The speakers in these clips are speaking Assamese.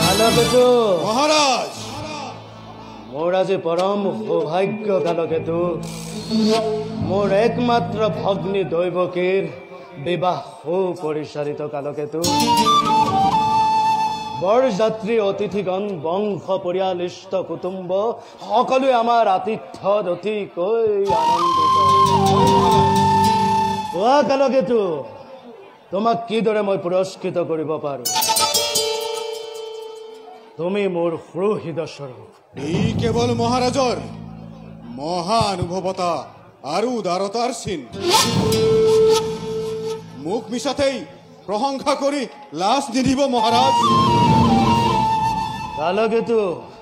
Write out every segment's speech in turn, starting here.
কালকেতু মহাৰাজ মোৰ আজি পৰম সৌভাগ্য কালকেতু মোৰ একমাত্ৰ ভগ্নী দৈবকীৰ বিবাহ সুপৰিচালিত কালকেতু বৰযাত্ৰী অতিথিগণ বংশ পৰিয়াল ইষ্ট কুটুম্ব সকলোৱে আমাৰ আতিথ্যত অতিকৈ আনন্দিত। কোৱা কালকেতু তোমাক কিদৰে মই পুৰস্কৃত কৰিব পাৰো? তুমি মোৰ সুহৃদ স্বৰূপ। এই কেৱল মহাৰাজৰ মহানুভৱতা আৰু উদাৰতাৰ চিন। মুখ মিছাতেই প্ৰশংসা কৰি লাজ নিদিব মহাৰাজ। কালকেতু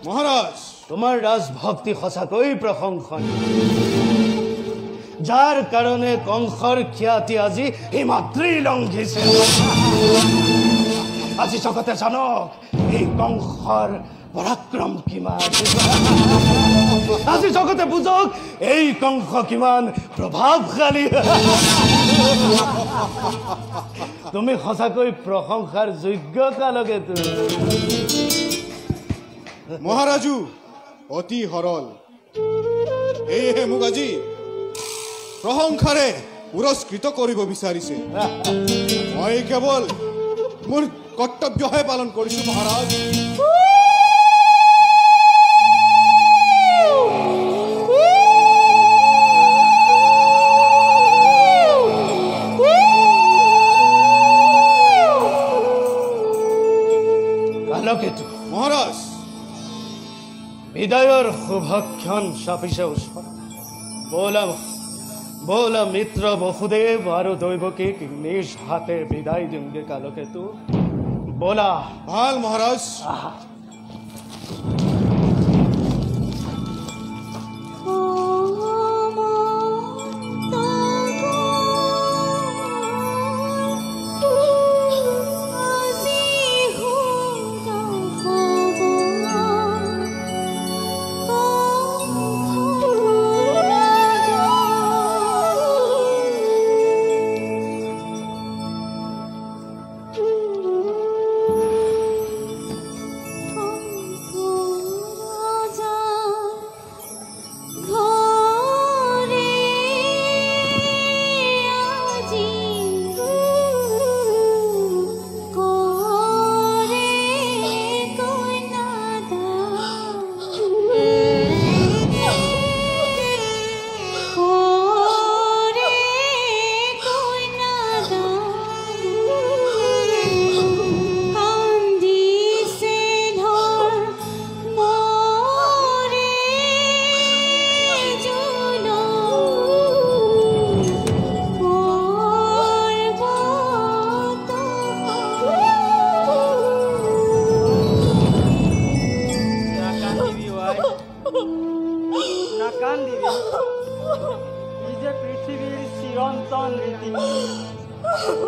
মহাৰাজ তোমাৰ ৰাজভক্তি সঁচাকৈ প্ৰশংসনীয়, যাৰ কাৰণে কংসৰ খ্যাতি আজি হিমাদ্ৰী লংঘিছে। আজি জগতে জানক এই কংসৰ পৰাক্ৰম কিমান, আজি জগতে বুজক এই কংস কিমান প্ৰভাৱশালী। তুমি সঁচাকৈ প্ৰশংসাৰ যোগ্য কালকেতু। মহাৰাজু অতি সৰল, সেয়েহে মোক আজি প্ৰশংসাৰে পুৰস্কৃত কৰিব বিচাৰিছে। মই কেৱল মোৰ কৰ্তব্যহে পালন কৰিছো মহাৰাজ। কালকেতু মহাৰাজ বিদায়ৰ শুভক্ষণ চাপিছে ওচৰত। বোলা মিত্ৰ বসুদেৱ আৰু দৈৱকীক নিজ হাতে বিদায় দিমগে কালকেতু। বোলা। ভাল মহাৰাজ।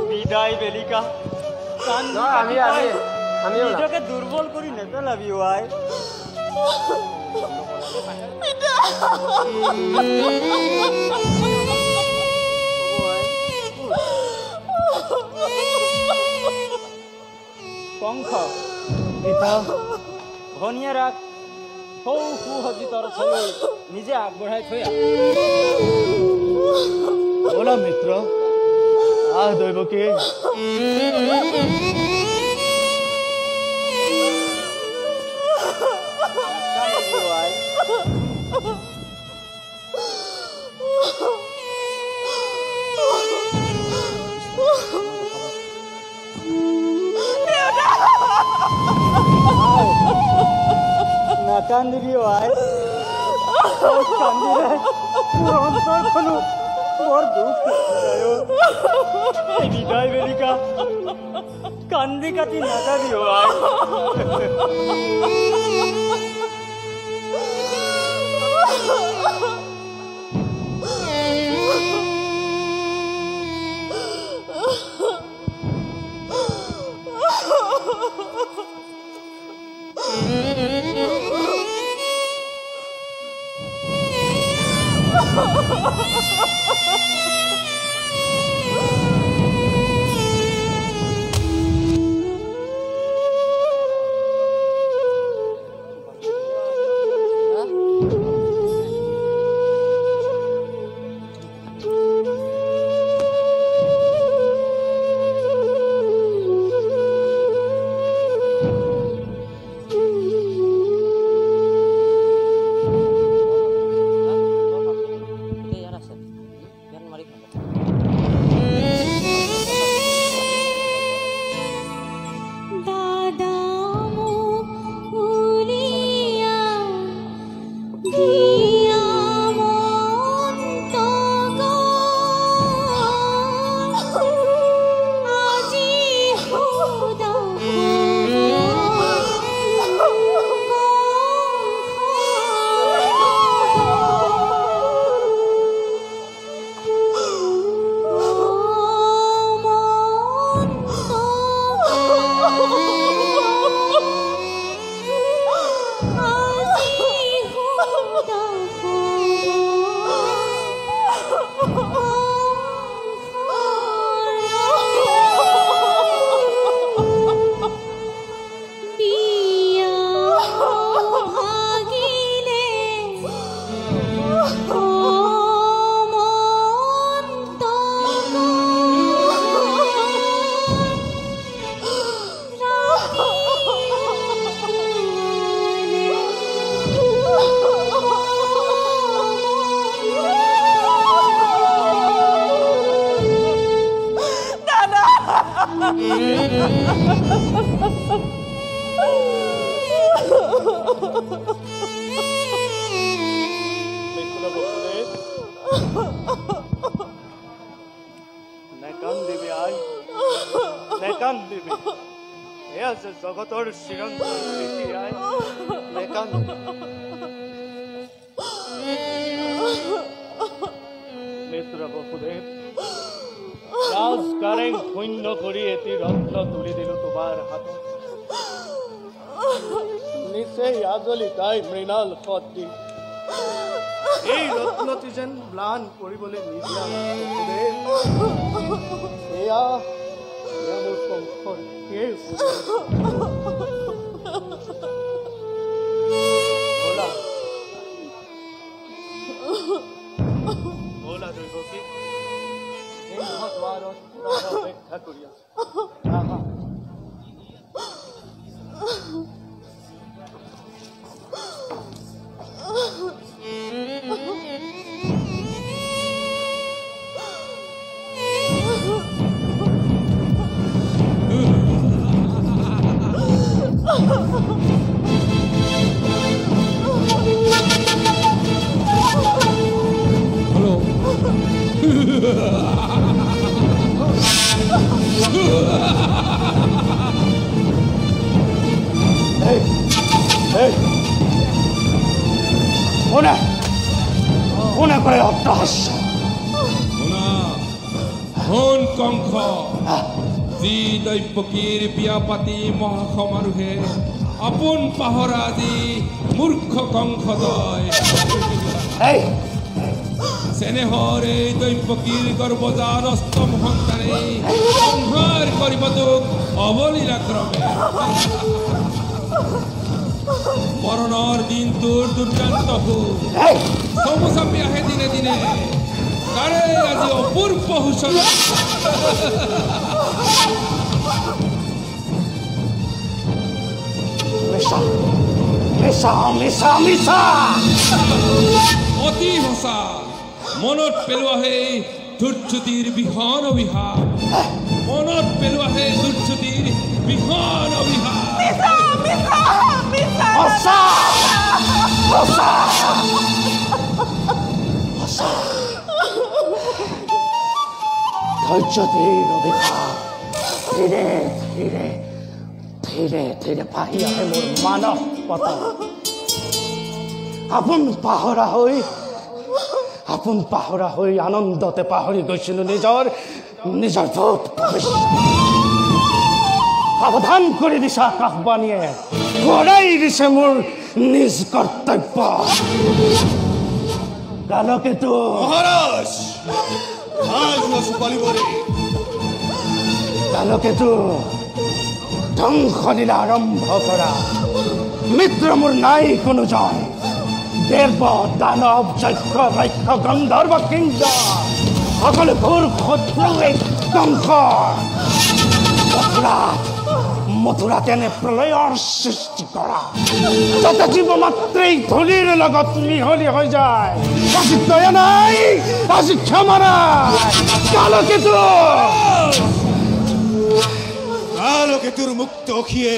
বিদায় বেলিকা নিজকে দুৰ্বল কৰি নেপেলাবি ওয়াই। কংস ধনিয়া ৰাখ সৌ সুসজ্জিতৰ থৈ নিজে আগবঢ়াই থৈ বোলা মিত্ৰ আহ দৈৱকী। নাকান্দিবি আই, কান্দিলে মোৰ অন্তৰখনো বৰ দুখ বিদায় বেলিকা। কান্দি কাটি নাযাবি আই। জগতৰ চিৰন্তন স্মৃতি আই মিত্ৰ বসুদেৱ ৰাজকাৰেং শূন্য কৰি এটি ৰত্ন তুলি দিলো তোমাৰ হাতত নিচেই আজলিকাই মৃণাল সদৃশ এই ৰত্নটি যেন ম্লান কৰিবলৈ নিদিয়া বসুদেৱ এয়া মোৰ কংসৰ বলা দৈৱকী সিংহদ্বাৰত অপেক্ষা কৰি আছো কোনে কৰে অট্টহাস্য হন কংস যি দৈৱকীৰ বিয়া পাতি মহাসমাৰোহে আপোন পাহৰা আজি মূৰ্খ কংসদয় চেনেহৰ এই দৈৱকীৰ গৰ্ভজাত অষ্টম সন্তানে সংহাৰ কৰিব তোক অবলীলাক্ৰমে মৰণৰ দিন তোৰ দুৰ্দান্ত চমু চাপি আহে দিনে দিনে তাৰে আজি অপূৰ্ব সূচনা অতি সঁচা মনত পেলোৱাহে দুৰ্যুতিৰ বিহন অভিশাপ মনত পেলোৱাহে দুৰ্যুতিৰ বিহন অভিশাপ ধৈৰ্যতিৰ অভিশাপ ধীৰে ধীৰে ধীৰে ধীৰে পাহি আহে মোৰ মানস পতন আপোন পাহৰা হৈ আনন্দতে পাহৰি গৈছিলো নিজৰ ভূত সাৱধান কৰি দিছে আকাশবাণীয়ে ঘূৰাই দিছে মোৰ নিজ কৰ্তব্য কালকেতু মহাৰাজ কালকেতু ধ্বংস লীলা আৰম্ভ কৰা মিত্ৰ মোৰ নাই কোনো জয় দেৱ দানৱ যক্ষ ৰাক্ষ গন্ধৰ্ব কিংকৰ সকলো ঘোৰ শত্ৰুৱে ধ্বংস মথুৰাত এনে প্ৰলয়ৰ সৃষ্টি কৰা যাতে জীৱ মাত্ৰেই ধূলিৰ লগত মিহলি হৈ যায় আজি দয়া নাই আজি ক্ষমা নাই কালকেতুৰ মুক্ত অখিয়ে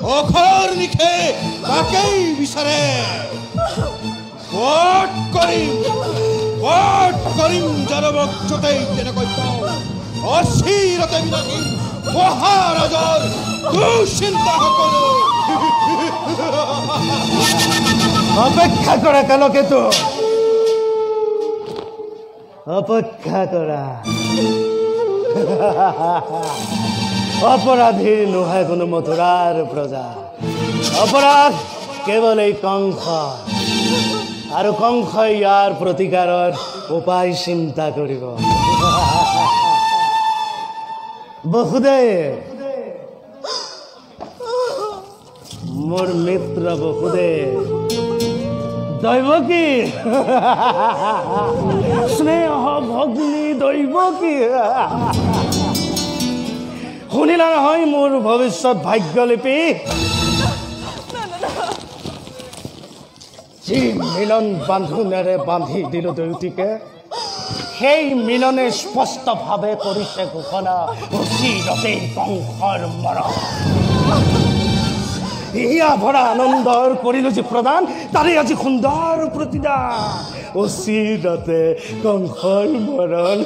অখৰ নিশে তাকেই বিচাৰে বট কৰিম জানৱক য'তেই তেনেকৈ পাওঁ অচিৰতে বিনাশী মহাৰাজৰ দুশ্চিন্তা সকলো অপেক্ষা কৰা কালকেতু অপেক্ষা কৰা অপৰাধীৰ নহয় কোনো মথুৰাৰ প্ৰজা অপৰাধ কেৱল এই কংস আৰু কংসই ইয়াৰ প্ৰতিকাৰৰ উপায় চিন্তা কৰিব বসুদেৱ মোৰ মিত্ৰ বসুদেৱ দৈৱকী স্নেহ ভগ্নী দৈৱকী শুনিলা নহয় মোৰ ভৱিষ্যত ভাগ্যলিপি যি মিলন বান্ধোনেৰে বান্ধি দিলো দুয়োটিকে সেই মিলনে স্পষ্টভাৱে কৰিছে ঘোষণা অচিৰতেই কংসৰ মৰণ ইয়া ভৰা আনন্দৰ কৰিলো যি প্ৰদান তাৰে আজি সুন্দৰ প্ৰতিদান অচিৰতে কংসৰ মৰণ